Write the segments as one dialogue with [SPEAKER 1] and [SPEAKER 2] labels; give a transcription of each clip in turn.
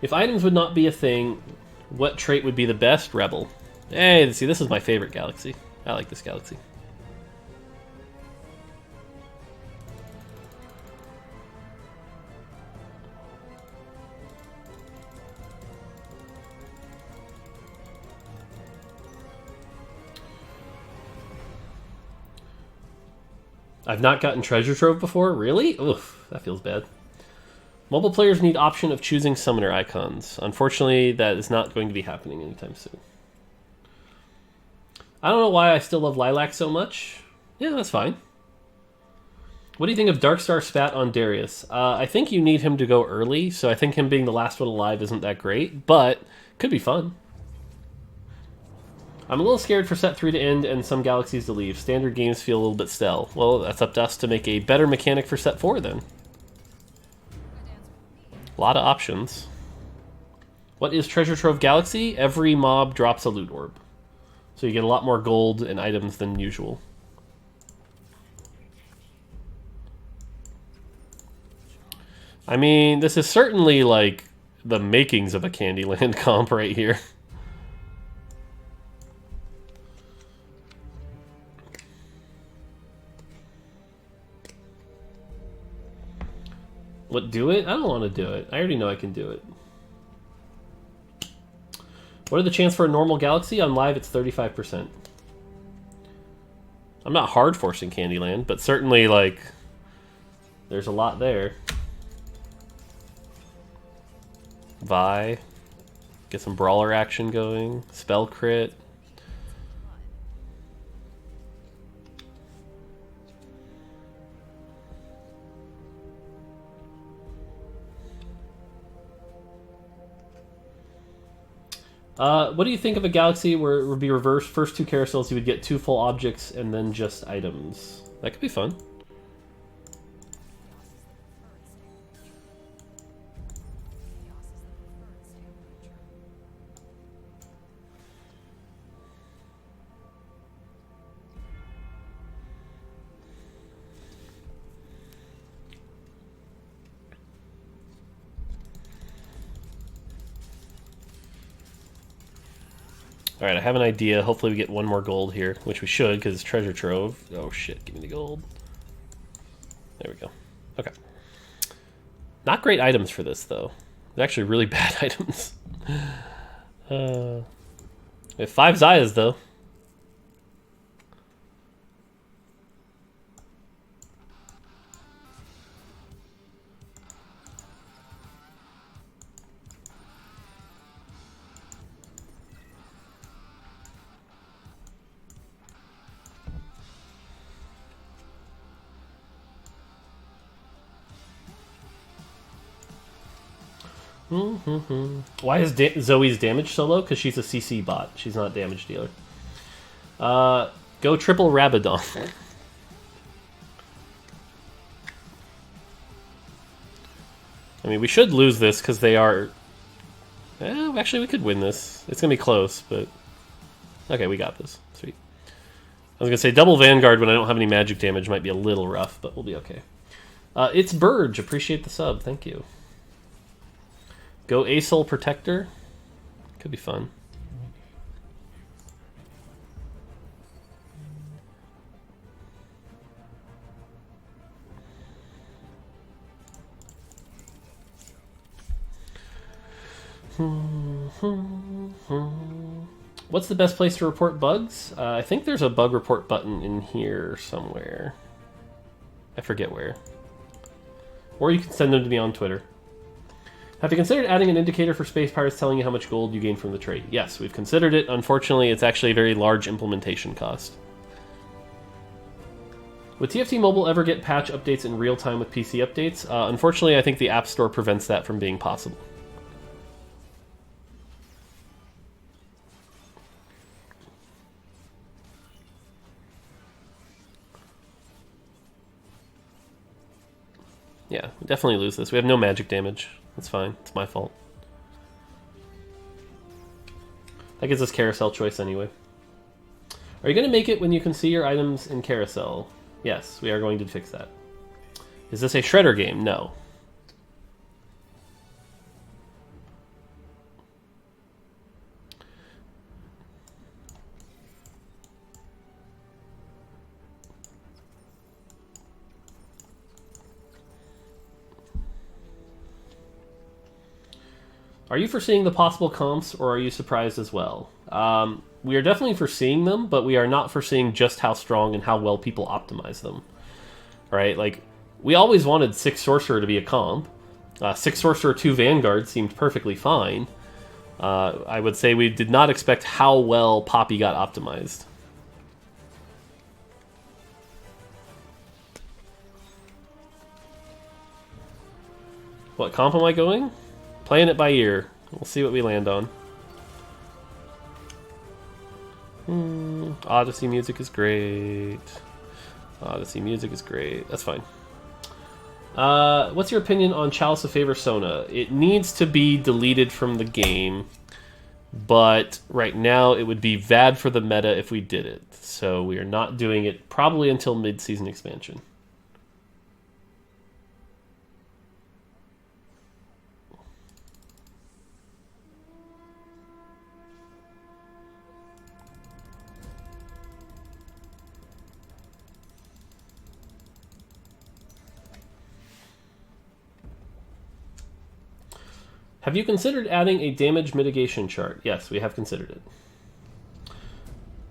[SPEAKER 1] If items would not be a thing, what trait would be the best? Rebel. Hey, see, this is my favorite galaxy. I like this galaxy. I've not gotten Treasure Trove before? Really? Oof, that feels bad. Mobile players need option of choosing summoner icons. Unfortunately, that is not going to be happening anytime soon. I don't know why I still love Lilac so much. Yeah, that's fine. What do you think of Darkstar Spat on Darius? I think you need him to go early, so I think him being the last one alive isn't that great, but could be fun. I'm a little scared for set 3 to end and some galaxies to leave. Standard games feel a little bit stale. Well, that's up to us to make a better mechanic for set 4 then. A lot of options. What is Treasure Trove Galaxy? Every mob drops a loot orb. So you get a lot more gold and items than usual. I mean, this is certainly like the makings of a Candyland comp right here. What, do it? I don't want to do it. I already know I can do it. What are the chances for a normal galaxy? On live, it's 35%. I'm not hard forcing Candyland, but certainly, like, there's a lot there. Vi. Get some brawler action going. Spell crit. What do you think of a galaxy where it would be reversed? First 2 carousels, you would get 2 full objects and then just items. That could be fun. Alright, I have an idea. Hopefully we get 1 more gold here, which we should, because it's treasure trove. Oh shit, give me the gold. There we go. Okay. Not great items for this, though. They're actually really bad items. We have 5 Zayas, though. Why is Zoe's damage so low? Because she's a CC bot. She's not a damage dealer. Go triple Rabadon. I mean, we should lose this because they are... actually, we could win this. It's going to be close, but... Okay, we got this. Sweet. I was going to say, double Vanguard when I don't have any magic damage might be a little rough, but we'll be okay. It's Burge. Appreciate the sub. Thank you. Go Asol Protector. Could be fun. What's the best place to report bugs? I think there's a bug report button in here somewhere. I forget where. Or you can send them to me on Twitter. Have you considered adding an indicator for Space Pirates telling you how much gold you gain from the trade? Yes, we've considered it. Unfortunately, it's actually a very large implementation cost. Would TFT Mobile ever get patch updates in real time with PC updates? Unfortunately, I think the App Store prevents that from being possible. Yeah, we definitely lose this. We have no magic damage. That's fine. It's my fault. That gives us carousel choice anyway. Are you going to make it when you can see your items in carousel? Yes, we are going to fix that. Is this a Shredder game? No. Are you foreseeing the possible comps, or are you surprised as well? We are definitely foreseeing them, but we are not foreseeing just how strong and how well people optimize them. Right? Like, we always wanted 6 Sorcerer to be a comp. 6 Sorcerer, 2 Vanguard seemed perfectly fine. I would say we did not expect how well Poppy got optimized. What comp am I going? Playing it by ear. We'll see what we land on. Odyssey music is great. Odyssey music is great. That's fine. What's your opinion on Chalice of Favor Sona? It needs to be deleted from the game, but right now it would be bad for the meta if we did it. So we are not doing it probably until mid-season expansion. Have you considered adding a damage mitigation chart? Yes, we have considered it.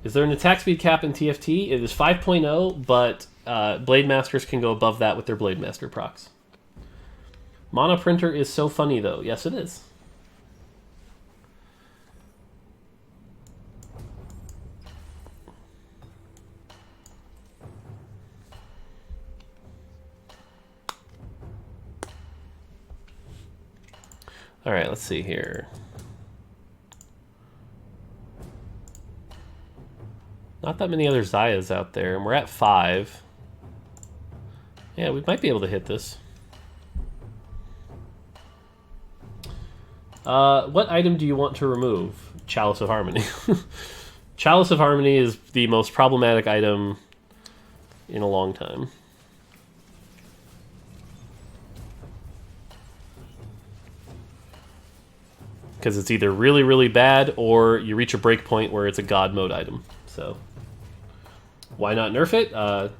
[SPEAKER 1] Is there an attack speed cap in TFT? It is 5.0, but Blademasters can go above that with their Blademaster procs. Mana Printer is so funny, though. Yes, it is. All right, let's see here. Not that many other Zayas out there, and we're at 5. Yeah, we might be able to hit this. What item do you want to remove? Chalice of Harmony. Chalice of Harmony is the most problematic item in a long time. Because it's either really, really bad, or you reach a break point where it's a God mode item. So, why not nerf it?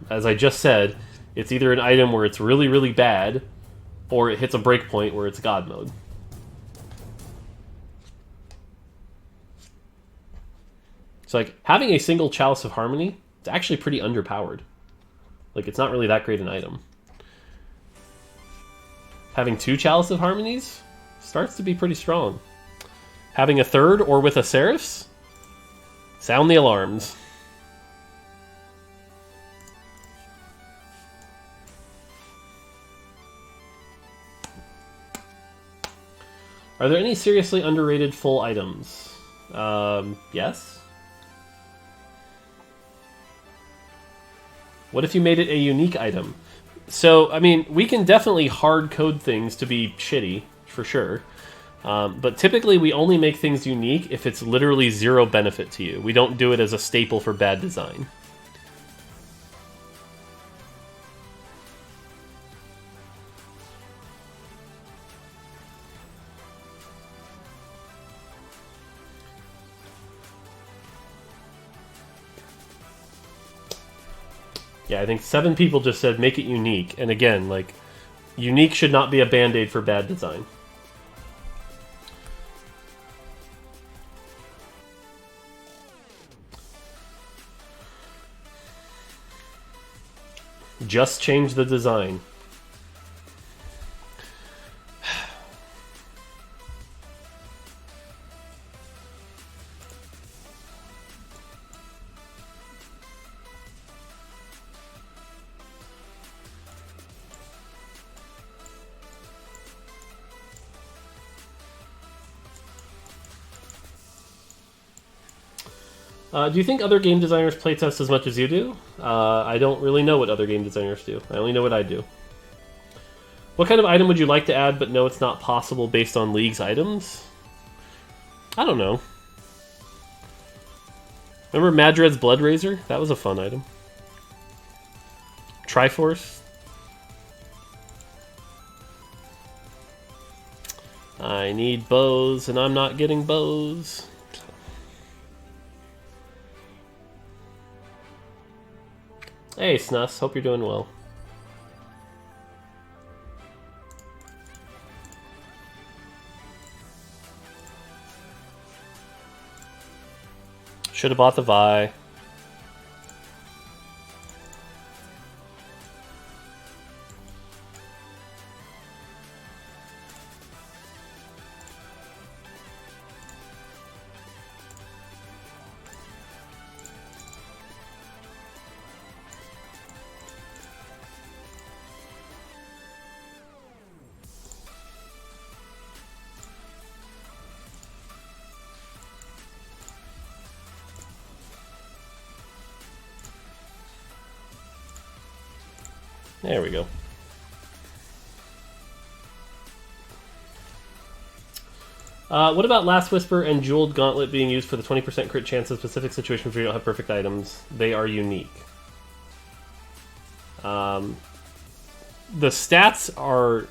[SPEAKER 1] As I just said, it's either an item where it's really, really bad, or it hits a break point where it's God mode. So, like, having a single Chalice of Harmony, it's actually pretty underpowered. Like, it's not really that great an item. Having 2 Chalice of Harmonies starts to be pretty strong. Having a 3rd, or with a Seraphs? Sound the alarms. Are there any seriously underrated full items? Yes. What if you made it a unique item? So, I mean, we can definitely hard code things to be shitty, for sure. But typically we only make things unique if it's literally 0 benefit to you. We don't do it as a staple for bad design. Yeah, I think 7 people just said make it unique. And again, like, unique should not be a band-aid for bad design. Just change the design. Do you think other game designers playtest as much as you do? I don't really know what other game designers do. I only know what I do. What kind of item would you like to add but know it's not possible based on League's items? I don't know. Remember Madred's Blood Razor? That was a fun item. Triforce. I need bows, and I'm not getting bows. Hey, Snus. Hope you're doing well. Should have bought the Vi. There we go. What about Last Whisper and Jeweled Gauntlet being used for the 20% crit chance in specific situations where you don't have perfect items? They are unique. The stats are...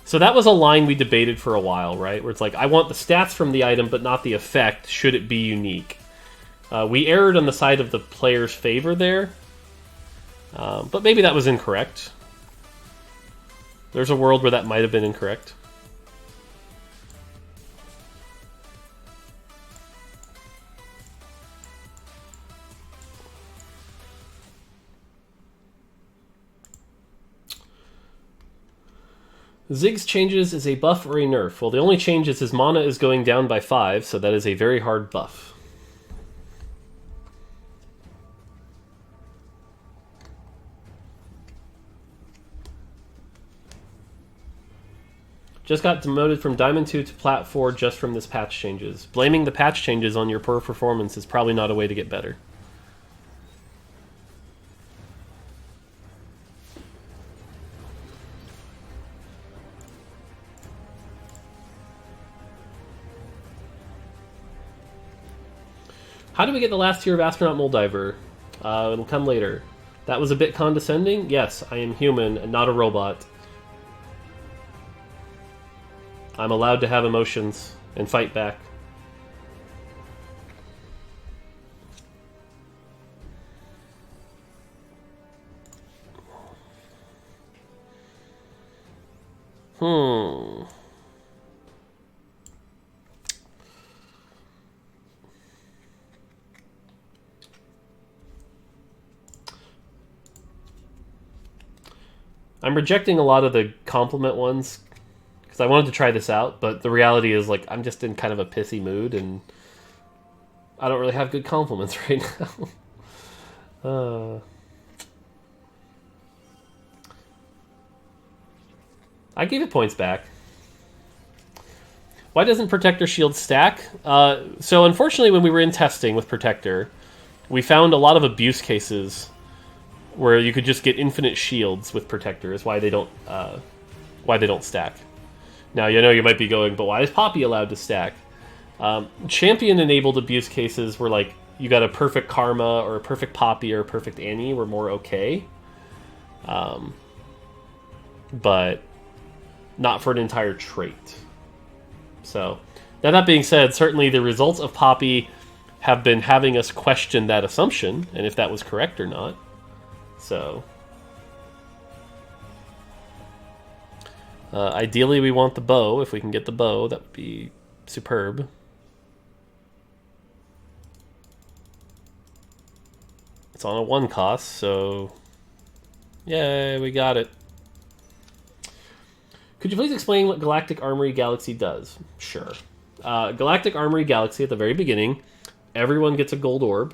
[SPEAKER 1] So that was a line we debated for a while, right? Where it's like, I want the stats from the item, but not the effect, should it be unique. We erred on the side of the player's favor there. But maybe that was incorrect. There's a world where that might have been incorrect. Ziggs changes is a buff or a nerf. Well, the only change is his mana is going down by 5, so that is a very hard buff. Just got demoted from Diamond 2 to Plat 4 just from this patch changes. Blaming the patch changes on your poor performance is probably not a way to get better. How do we get the last tier of Astronaut Moldiver? It'll come later. That was a bit condescending? Yes, I am human and not a robot. I'm allowed to have emotions and fight back. I'm rejecting a lot of the compliment ones because I wanted to try this out, but the reality is, like, I'm just in kind of a pissy mood and I don't really have good compliments right now. I gave it points back. Why doesn't Protector Shield stack? So unfortunately, when we were in testing with Protector, we found a lot of abuse cases where you could just get infinite shields with Protector. Is why they don't stack. Now, you know, you might be going, but why is Poppy allowed to stack? Champion-enabled abuse cases where, like, you got a perfect Karma or a perfect Poppy or a perfect Annie were more okay. But not for an entire trait. So, now that being said, certainly the results of Poppy have been having us question that assumption, and if that was correct or not. So, ideally we want the bow. If we can get the bow, that would be superb. It's on a 1 cost, so yay, we got it. Could you please explain what Galactic Armory Galaxy does? Sure. Galactic Armory Galaxy, at the very beginning, everyone gets a gold orb.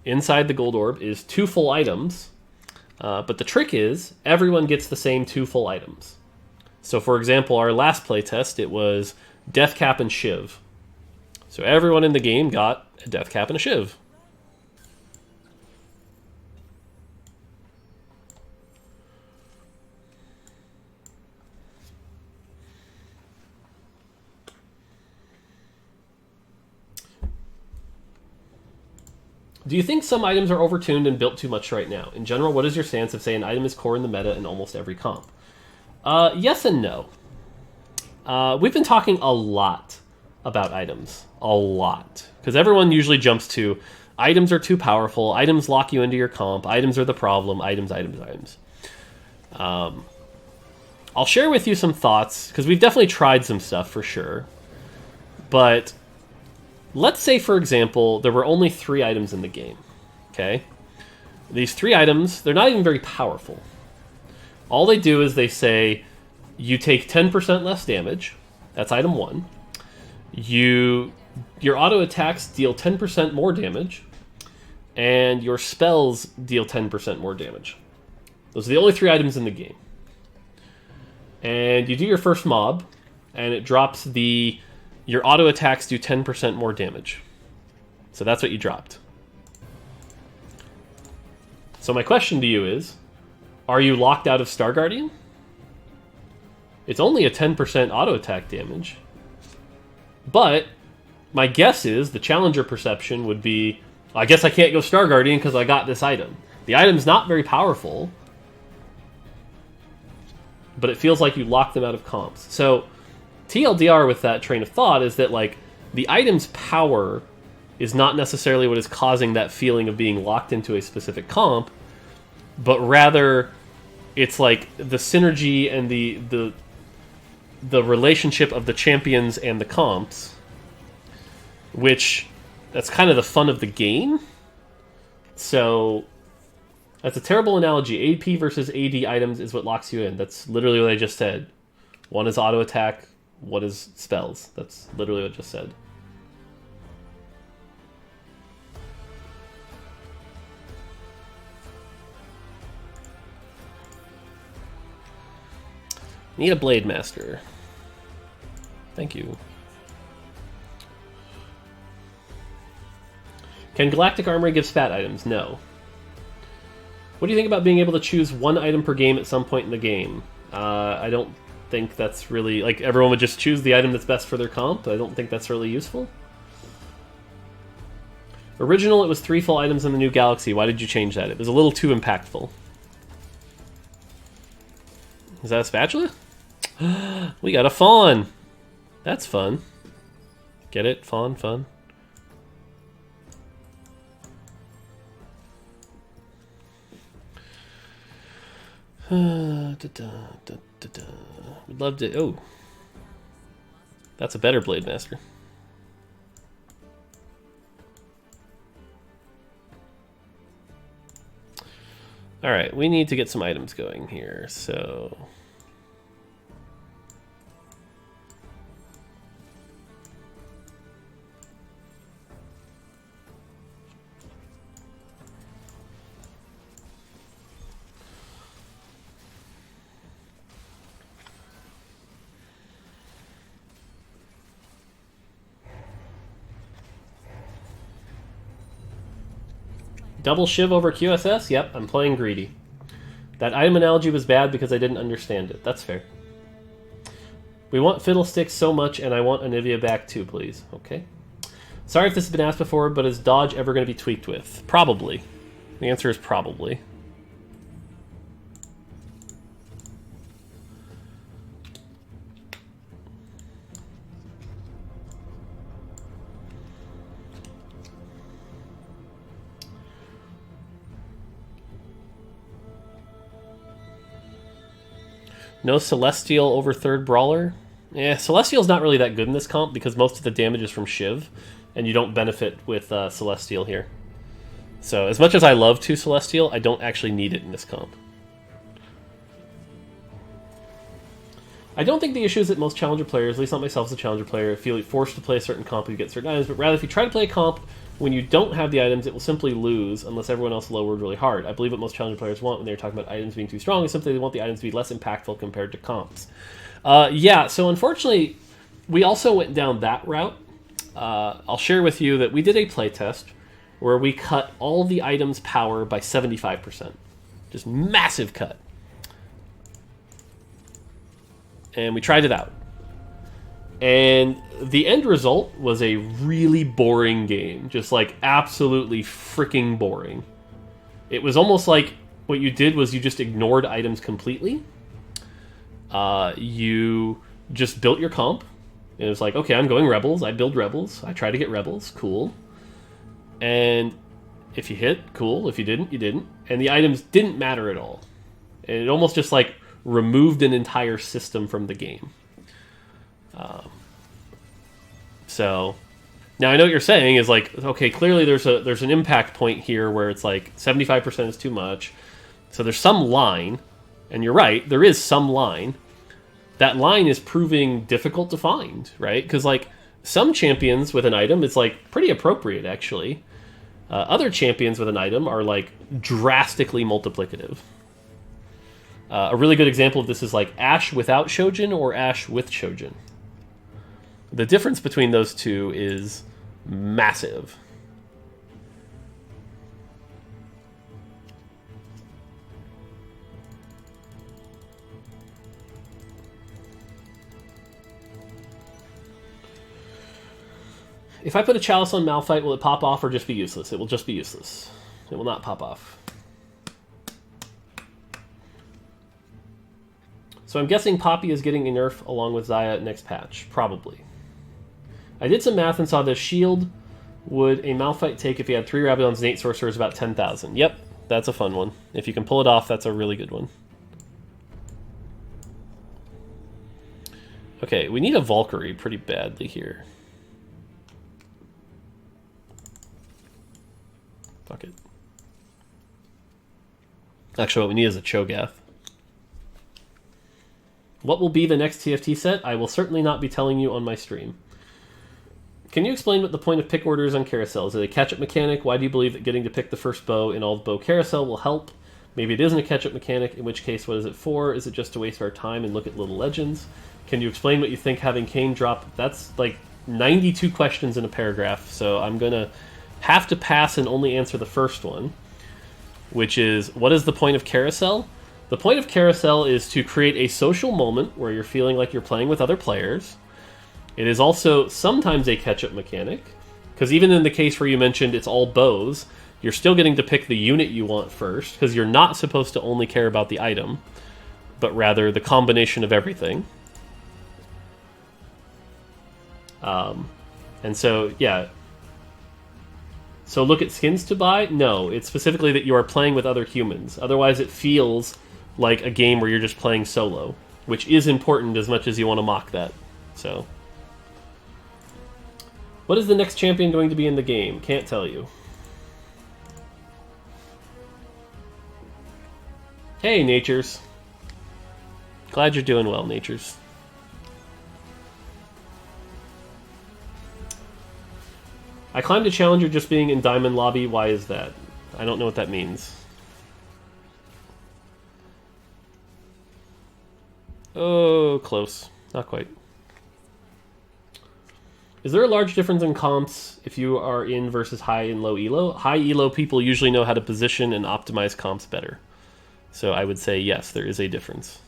[SPEAKER 1] Inside the gold orb is 2 full items. But the trick is, everyone gets the same 2 full items. So, for example, our last playtest, it was Death Cap and Shiv. So everyone in the game got a Death Cap and a Shiv. Do you think some items are overtuned and built too much right now? In general, what is your stance of, say, an item is core in the meta in almost every comp? Yes and no. We've been talking a lot about items. A lot. Because everyone usually jumps to, items are too powerful, items lock you into your comp, items are the problem, items. I'll share with you some thoughts, because we've definitely tried some stuff for sure. But let's say, for example, there were only 3 items in the game. Okay? These 3 items, they're not even very powerful. All they do is they say, you take 10% less damage. That's item 1. Your auto attacks deal 10% more damage. And your spells deal 10% more damage. Those are the only 3 items in the game. And you do your first mob, and it drops your auto attacks do 10% more damage. So that's what you dropped. So my question to you is, are you locked out of Star Guardian? It's only a 10% auto attack damage. But my guess is the challenger perception would be, I guess I can't go Star Guardian because I got this item. The item's not very powerful, but it feels like you lock them out of comps. So TLDR with that train of thought is that, like, the item's power is not necessarily what is causing that feeling of being locked into a specific comp, but rather it's like the synergy and the relationship of the champions and the comps, which that's kind of the fun of the game. So that's a terrible analogy. AP versus AD items is what locks you in. That's literally what I just said. One is auto attack, one is spells. That's literally what I just said. Need a Blademaster. Thank you. Can Galactic Armory give spat items? No. What do you think about being able to choose 1 item per game at some point in the game? I don't think that's really... Like, everyone would just choose the item that's best for their comp. I don't think that's really useful. Original, it was 3 full items in the new Galaxy. Why did you change that? It was a little too impactful. Is that a spatula? We got a fawn! That's fun. Get it? Fawn, fun. We'd love to... Oh. That's a better Blademaster. Alright, we need to get some items going here, so... Double Shiv over QSS? Yep, I'm playing greedy. That item analogy was bad because I didn't understand it. That's fair. We want Fiddlesticks so much, and I want Anivia back too, please. Okay. Sorry if this has been asked before, but is dodge ever going to be tweaked with? Probably. The answer is probably. No Celestial over 3rd Brawler? Yeah, Celestial's not really that good in this comp because most of the damage is from Shiv, and you don't benefit with Celestial here. So, as much as I love 2 Celestial, I don't actually need it in this comp. I don't think the issue is that most Challenger players, at least not myself as a Challenger player, feel forced to play a certain comp, you get certain items, but rather if you try to play a comp when you don't have the items, it will simply lose unless everyone else lowered really hard. I believe what most Challenger players want when they're talking about items being too strong is simply they want the items to be less impactful compared to comps. Yeah, so unfortunately, we also went down that route. I'll share with you that we did a playtest where we cut all the items' power by 75%. Just massive cut. And we tried it out. And the end result was a really boring game. Just like absolutely freaking boring. It was almost like what you did was you just ignored items completely. You just built your comp. And it was like, okay, I'm going Rebels. I build Rebels. I try to get Rebels. Cool. And if you hit, cool. If you didn't, you didn't. And the items didn't matter at all. And it almost just like removed an entire system from the game. So Now I know what you're saying is like, okay, clearly there's an impact point here where it's like 75% is too much. So there's some line, and you're right, there is some line. That line is proving difficult to find, right? Because like some champions with an item, it's like pretty appropriate actually. Other champions with an item are like drastically multiplicative. A really good example of this is like Ashe without Shojin or Ashe with Shojin. The difference between those two is massive. If I put a Chalice on Malphite, will it pop off or just be useless? It will just be useless. It will not pop off. So I'm guessing Poppy is getting a nerf along with Xayah next patch. Probably. I did some math and saw this shield would a Malphite take if he had 3 Rabadons and 8 Sorcerers about 10,000. Yep, that's a fun one. If you can pull it off, that's a really good one. Okay, we need a Valkyrie pretty badly here. Fuck it. Actually, what we need is a Cho'Gath. What will be the next TFT set? I will certainly not be telling you on my stream. Can you explain what the point of pick order is on Carousel? Is it a catch-up mechanic? Why do you believe that getting to pick the first bow in all the bow Carousel will help? Maybe it isn't a catch-up mechanic, in which case what is it for? Is it just to waste our time and look at little legends? Can you explain what you think having Kayn drop? That's like 92 questions in a paragraph, so I'm going to have to pass and only answer the first one, which is, what is the point of Carousel? The point of Carousel is to create a social moment where you're feeling like you're playing with other players. It is also sometimes a catch-up mechanic, because even in the case where you mentioned it's all bows, you're still getting to pick the unit you want first, because you're not supposed to only care about the item, but rather the combination of everything. And so, yeah. So look at skins to buy? No, it's specifically that you are playing with other humans. Otherwise it feels like a game where you're just playing solo, which is important as much as you want to mock that. So, what is the next champion going to be in the game? Can't tell you. Hey, Natures. Glad you're doing well, Natures. I climbed a Challenger just being in Diamond Lobby. Why is that? I don't know what that means. Oh, close. Not quite. Is there a large difference in comps if you are in versus high and low elo? High elo people usually know how to position and optimize comps better. So I would say yes, there is a difference.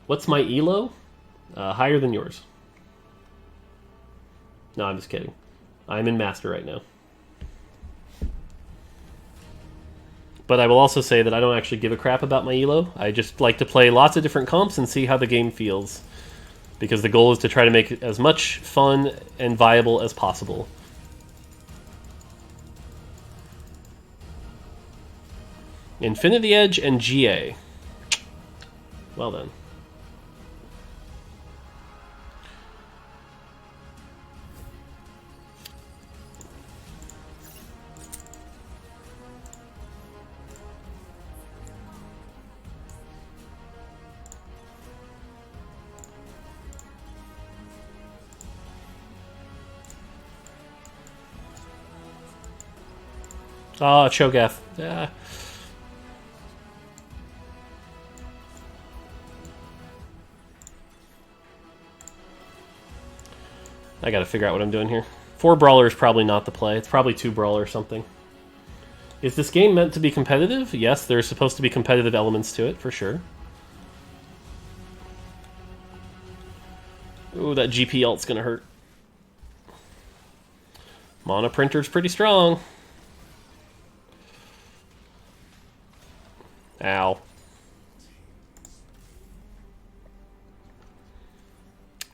[SPEAKER 1] What's my elo? Higher than yours. No, I'm just kidding. I'm in Master right now. But I will also say that I don't actually give a crap about my elo. I just like to play lots of different comps and see how the game feels. Because the goal is to try to make it as much fun and viable as possible. Infinity Edge and GA. Well then. Oh, Cho'Gath. Yeah. I gotta figure out what I'm doing here. 4 Brawler is probably not the play. It's probably 2 Brawler or something. Is this game meant to be competitive? Yes, there's supposed to be competitive elements to it, for sure. Ooh, that GP ult's gonna hurt. Mana Printer's pretty strong. Ow.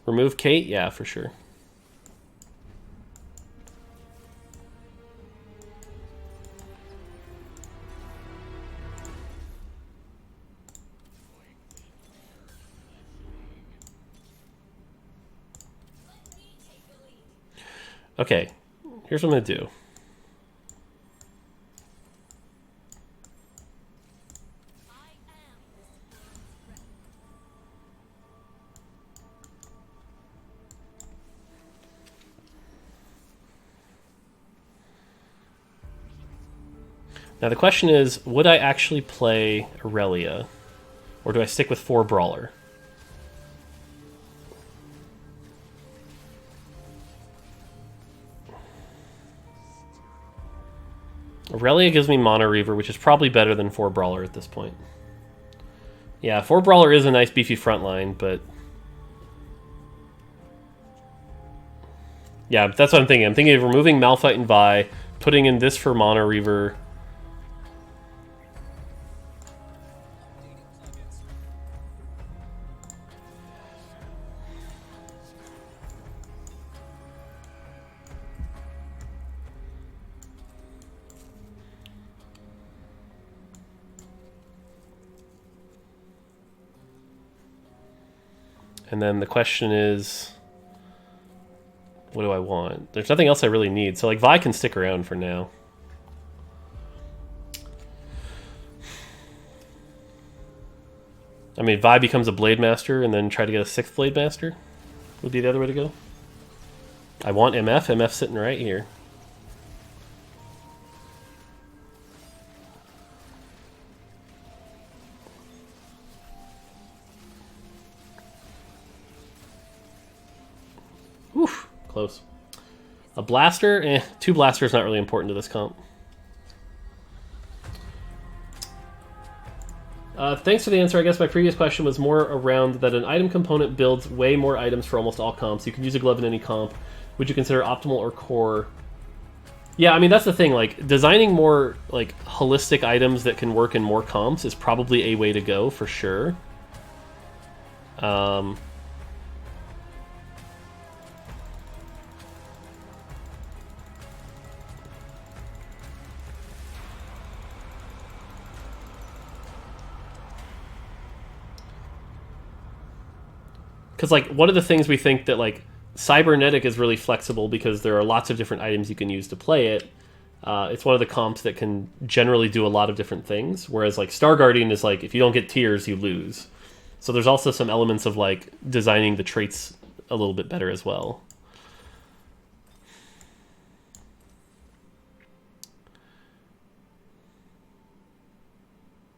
[SPEAKER 1] Remove Kate? Yeah, for sure. Okay, here's what I'm going to do. Now the question is, would I actually play Aurelia? Or do I stick with 4 Brawler? Aurelia gives me Mono Reaver, which is probably better than 4 Brawler at this point. Yeah, 4 Brawler is a nice beefy frontline, but... yeah, that's what I'm thinking. I'm thinking of removing Malphite and Vi, putting in this for Mono Reaver... And then the question is, what do I want? There's nothing else I really need. So, like, Vi can stick around for now. I mean, Vi becomes a Blademaster and then try to get a 6th Blademaster would be the other way to go. I want MF. MF's sitting right here. Oof, close. A Blaster? 2 Blasters not really important to this comp. Thanks for the answer. I guess my previous question was more around that an item component builds way more items for almost all comps. You can use a glove in any comp. Would you consider optimal or core? Yeah, I mean, that's the thing. Like, designing more, like, holistic items that can work in more comps is probably a way to go, for sure. Because, like, one of the things we think that, like, Cybernetic is really flexible because there are lots of different items you can use to play it. It's one of the comps that can generally do a lot of different things, whereas, like, Star Guardian is, like, if you don't get tiers, you lose. So there's also some elements of, like, designing the traits a little bit better as well.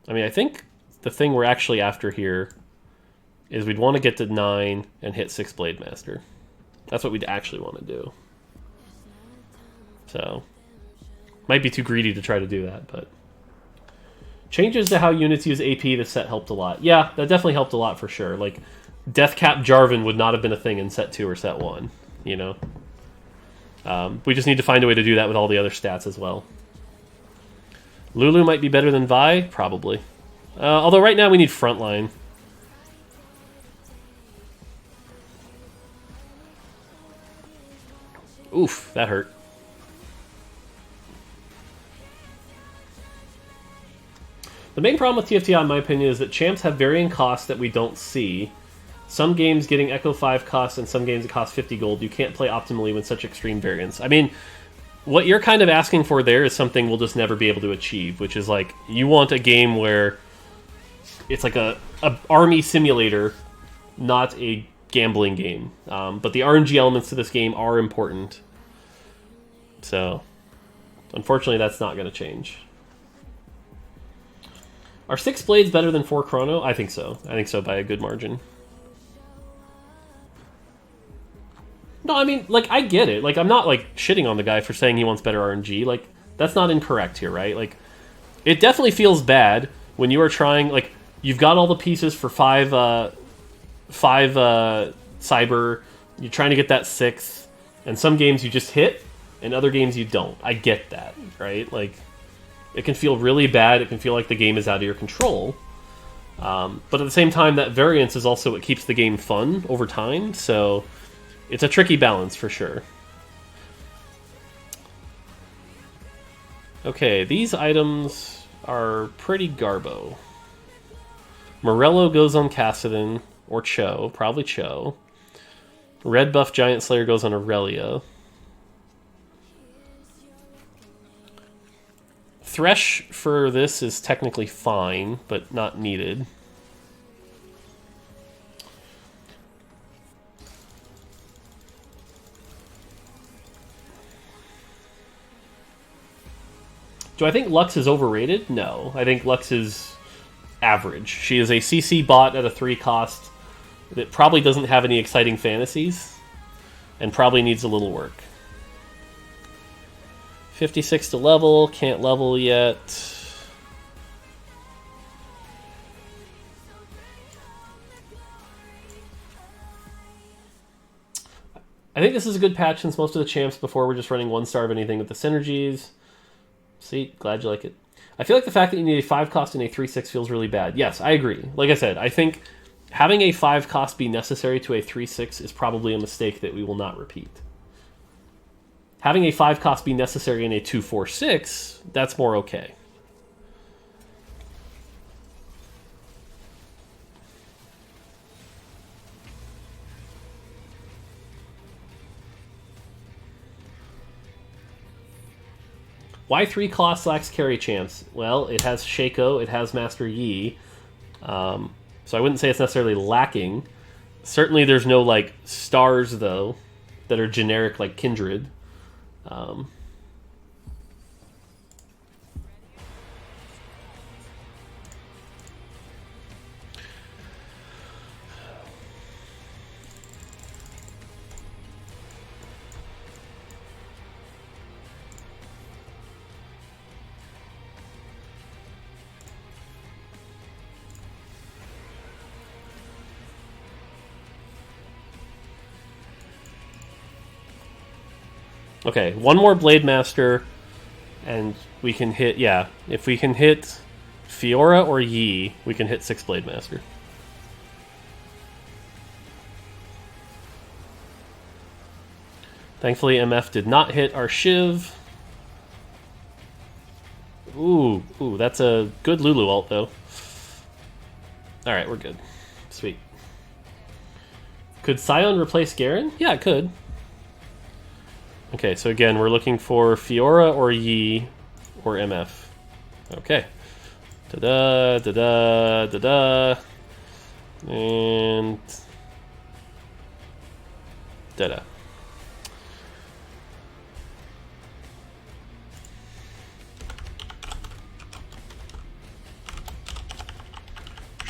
[SPEAKER 1] I mean, I think the thing we're actually after here is we'd want to get to 9 and hit 6 Blademaster. That's what we'd actually want to do. So, might be too greedy to try to do that, but... changes to how units use AP this set helped a lot. Yeah, that definitely helped a lot for sure. Like, Deathcap Jarvan would not have been a thing in set 2 or set 1, you know? We just need to find a way to do that with all the other stats as well. Lulu might be better than Vi? Probably. Although right now we need frontline. Oof, that hurt. The main problem with TFT, in my opinion, is that champs have varying costs that we don't see. Some games getting Echo 5 costs and some games it costs 50 gold. You can't play optimally with such extreme variance. I mean, what you're kind of asking for there is something we'll just never be able to achieve, which is like, you want a game where it's like a army simulator, not a gambling game. But the RNG elements to this game are important. So, unfortunately, that's not going to change. Are 6 Blades better than 4 Chrono? I think so. I think so by a good margin. No, I mean, like, I get it. Like, I'm not, like, shitting on the guy for saying he wants better RNG. Like, that's not incorrect here, right? Like, it definitely feels bad when you are trying, like, you've got all the pieces for 5 Cyber, you're trying to get that 6th, and some games you just hit, and other games you don't. I get that, right? Like, it can feel really bad, it can feel like the game is out of your control, but at the same time, that variance is also what keeps the game fun over time, so it's a tricky balance for sure. Okay, these items are pretty garbo. Morello goes on Kassadin, or Cho, probably Cho. Red buff Giant Slayer goes on Aurelia. Thresh for this is technically fine, but not needed. Do I think Lux is overrated? No. I think Lux is average. She is a CC bot at a 3 cost that probably doesn't have any exciting fantasies and probably needs a little work. 56 to level, can't level yet. I think this is a good patch since most of the champs before were just running 1-star of anything with the synergies. See, glad you like it. I feel like the fact that you need a 5 cost and a 3/6 feels really bad. Yes, I agree. Like I said, I think having a 5 cost be necessary to a 3/6 is probably a mistake that we will not repeat. Having a 5 cost be necessary in a 2/4/6, that's more okay. Why 3 cost lacks carry champs? Well, it has Shaco, it has Master Yi. So I wouldn't say it's necessarily lacking. Certainly there's no, like, stars, though, that are generic, like Kindred. Okay, one more Blademaster, and we can hit, yeah, if we can hit Fiora or Yi, we can hit 6 Blademaster. Thankfully, MF did not hit our Shiv. Ooh, that's a good Lulu ult, though. Alright, we're good. Sweet. Could Sion replace Garen? Yeah, it could. Okay, so again, we're looking for Fiora or Yi or MF. Okay. Da-da, da-da, da-da. And... da-da.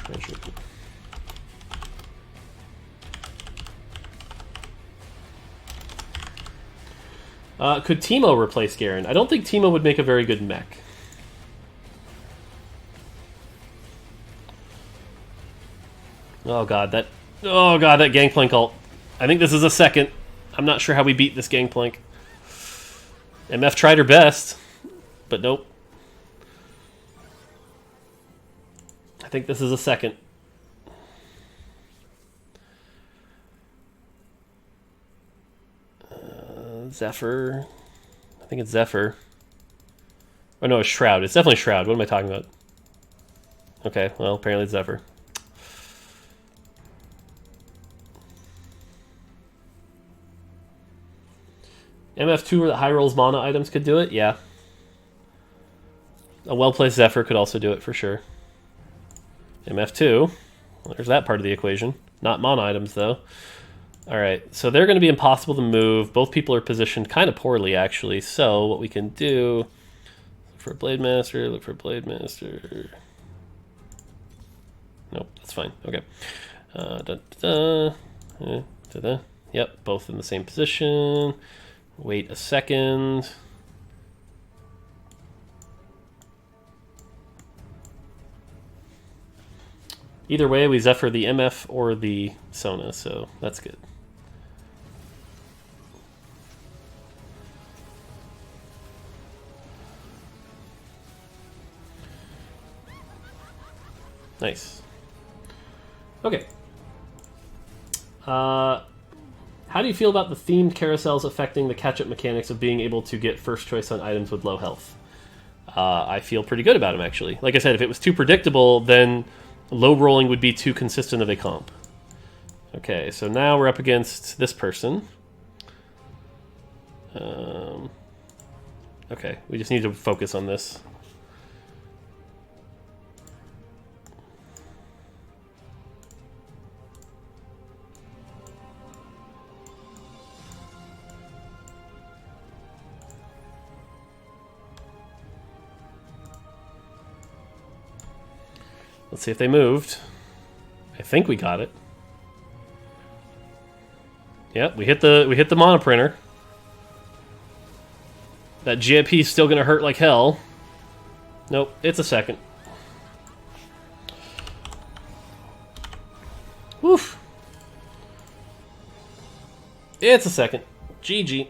[SPEAKER 1] Treasure. Could Teemo replace Garen? I don't think Teemo would make a very good mech. Oh god, that Gangplank ult. I think this is a second. I'm not sure how we beat this Gangplank. MF tried her best, but nope. I think this is a second. Zephyr. I think it's Zephyr. Oh no, it's Shroud. It's definitely Shroud. What am I talking about? Okay, well, apparently it's Zephyr. MF2 or the high rolls mana items could do it? Yeah. A well-placed Zephyr could also do it for sure. MF2. Well, there's that part of the equation. Not mana items, though. Alright, so they're going to be impossible to move. Both people are positioned kind of poorly, actually. So what we can do... Look for a Blademaster, look for a Blademaster... Nope, that's fine. Okay. Yep, both in the same position. Wait a second. Either way, we Zephyr the MF or the Sona, so that's good. Nice. Okay. How do you feel about the themed carousels affecting the catch-up mechanics of being able to get first choice on items with low health? I feel pretty good about them, actually. Like I said, if it was too predictable, then low rolling would be too consistent of a comp. Okay, so now we're up against this person. Okay, we just need to focus on this. Let's see if they moved. I think we got it. Yep, we hit the mono printer. That GIP is still gonna hurt like hell. Nope, it's a second. Woof. It's a second. GG.